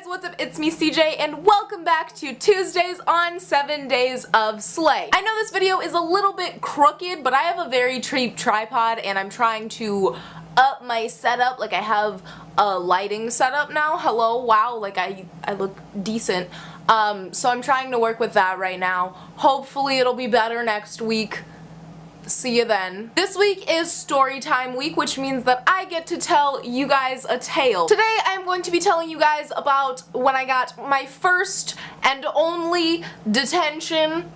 what's up? It's me, Ceejae, and welcome back to Tuesdays on 7 Days of Slay. I know this video is a little bit crooked, but I have a very cheap tripod and I'm trying to up my setup. Like, I have a lighting setup now. Hello, wow, like I look decent. So I'm trying to work with that right now. Hopefully it'll be better next week. See you then. This week is Storytime week, which means that I get to tell you guys a tale. Today I'm going to be telling you guys about when I got my first and only detention.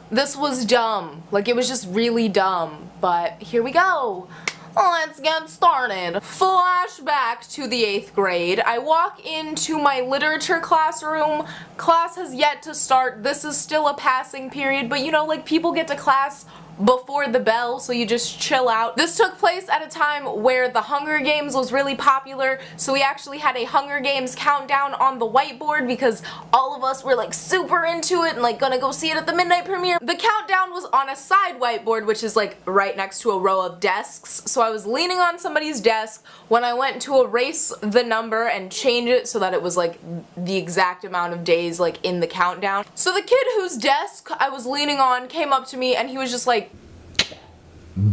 This was dumb. Like, it was just really dumb. But here we go. Let's get started. Flashback to the 8th grade. I walk into my literature classroom. Class has yet to start. This is still a passing period, but you know, like, people get to class before the bell, so you just chill out. This took place at a time where the Hunger Games was really popular, so we actually had a Hunger Games countdown on the whiteboard because all of us were like super into it and like gonna go see it at the midnight premiere. The countdown was on a side whiteboard, which is like right next to a row of desks, so I was leaning on somebody's desk when I went to erase the number and change it so that it was like the exact amount of days like in the countdown. So the kid whose desk I was leaning on came up to me and he was just like,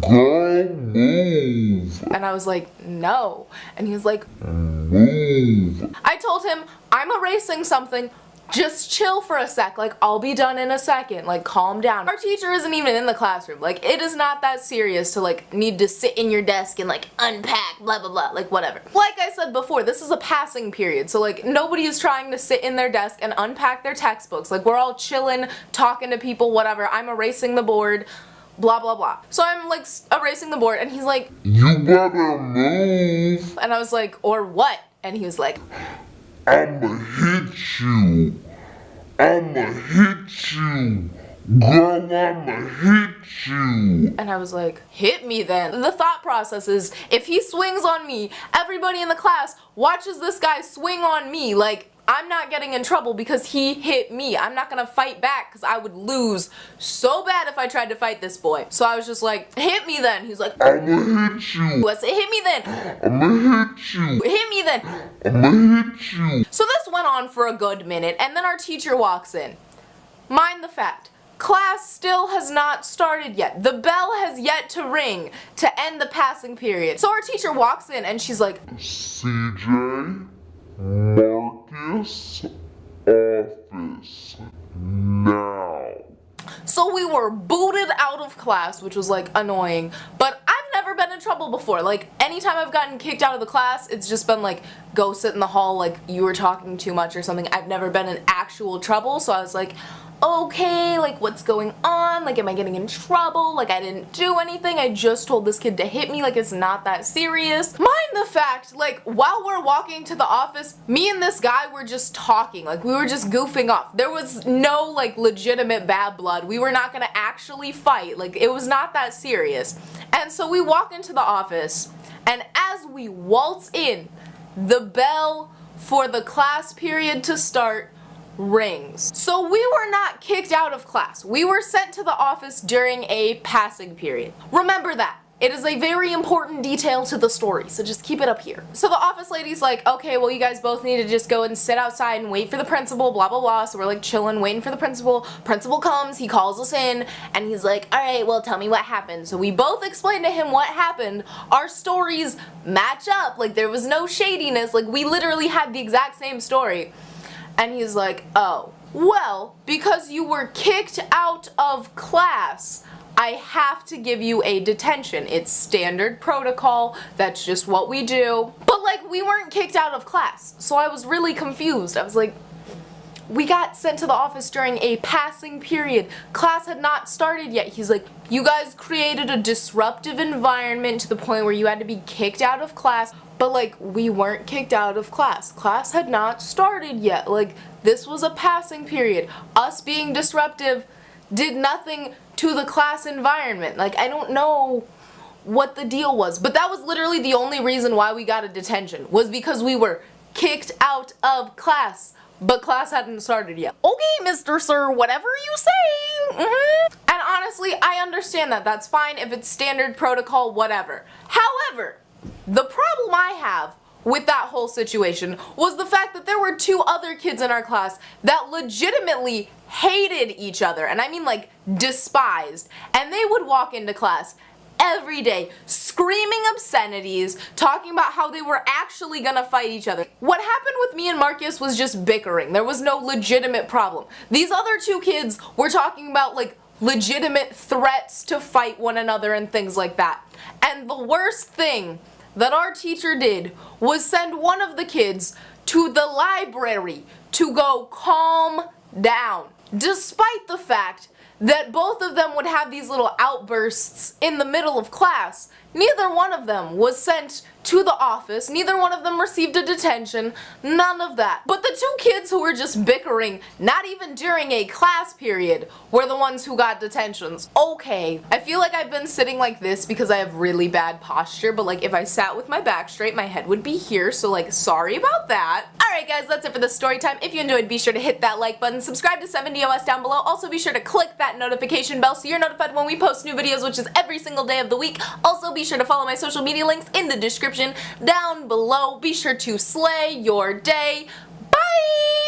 "Girl, move." And I was like, "No." And he was like, "Move." I told him, I'm erasing something, just chill for a sec, like I'll be done in a second, like calm down. Our teacher isn't even in the classroom, like it is not that serious to like need to sit in your desk and like unpack, blah blah blah, like whatever. Like I said before, this is a passing period, so like nobody is trying to sit in their desk and unpack their textbooks, like we're all chilling, talking to people, whatever. I'm erasing the board, blah blah blah. So I'm like erasing the board and he's like, "You better move." and I was like, "Or what?" And he was like, "I'ma hit you. I'ma hit you. Girl, I'ma hit you." and I was like, "Hit me then." The thought process is, if he swings on me, everybody in the class watches this guy swing on me. Like, I'm not getting in trouble because he hit me. I'm not gonna fight back because I would lose so bad if I tried to fight this boy. So I was just like, "Hit me then." He's like, "I'ma hit you. I said, "Hit me then." I'ma hit you. "Hit me then." I'ma hit you." So this went on for a good minute, and then our teacher walks in. Mind the fact, class still has not started yet. The bell has yet to ring to end the passing period. So our teacher walks in and she's like, "Ceejae, Marcus, office, now." so we were booted out of class, which was like annoying, but I've never been in trouble before. Like, anytime I've gotten kicked out of the class, it's just been like, go sit in the hall, like you were talking too much or something. I've never been in actual trouble, so I was like, okay, like what's going on? Like, am I getting in trouble? Like, I didn't do anything. I just told this kid to hit me. Like, it's not that serious. Mind the fact, like, while we're walking to the office, me and this guy were just talking. Like, we were just goofing off. There was no, like, legitimate bad blood. We were not gonna actually fight. Like, it was not that serious. And so we walk into the office, and as we waltz in, the bell for the class period to start rings. So we were not kicked out of class. We were sent to the office during a passing period. Remember that. It is a very important detail to the story, so just keep it up here. So the office lady's like, "Okay, well, you guys both need to just go and sit outside and wait for the principal, blah blah blah." So we're like chilling, waiting for the principal. Principal comes, he calls us in, and he's like, "Alright, well, tell me what happened." So we both explained to him what happened. Our stories match up, like there was no shadiness, like we literally had the exact same story. And he's like, "Oh, well, because you were kicked out of class, I have to give you a detention. It's standard protocol. That's just what we do." But like, we weren't kicked out of class. So I was really confused. I was like, we got sent to the office during a passing period. Class had not started yet. He's like, "You guys created a disruptive environment to the point where you had to be kicked out of class." But like, we weren't kicked out of class. Class had not started yet. Like, this was a passing period. Us being disruptive did nothing to the class environment. Like, I don't know what the deal was. But that was literally the only reason why we got a detention, was because we were kicked out of class. But class hadn't started yet. "Okay, Mr. Sir, whatever you say." And honestly, I understand that. That's fine if it's standard protocol, whatever. However, the problem I have with that whole situation was the fact that there were two other kids in our class that legitimately hated each other, and I mean like despised, and they would walk into class every day screaming obscenities, talking about how they were actually gonna fight each other. What happened with me and Marcus was just bickering. There was no legitimate problem. These other two kids were talking about like legitimate threats to fight one another and things like that. And the worst thing that our teacher did was send one of the kids to the library to go calm down, despite the fact that both of them would have these little outbursts in the middle of class. Neither one of them was sent to the office, neither one of them received a detention, none of that. But the two kids who were just bickering, not even during a class period, were the ones who got detentions. Okay, I feel like I've been sitting like this because I have really bad posture, but like if I sat with my back straight, my head would be here, so like sorry about that. Alright guys, that's it for the story time. If you enjoyed, be sure to hit that like button, subscribe to 70OS down below, also be sure to click that notification bell so you're notified when we post new videos, which is every single day of the week. Also be sure to follow my social media links in the description down below. Be sure to slay your day. Bye!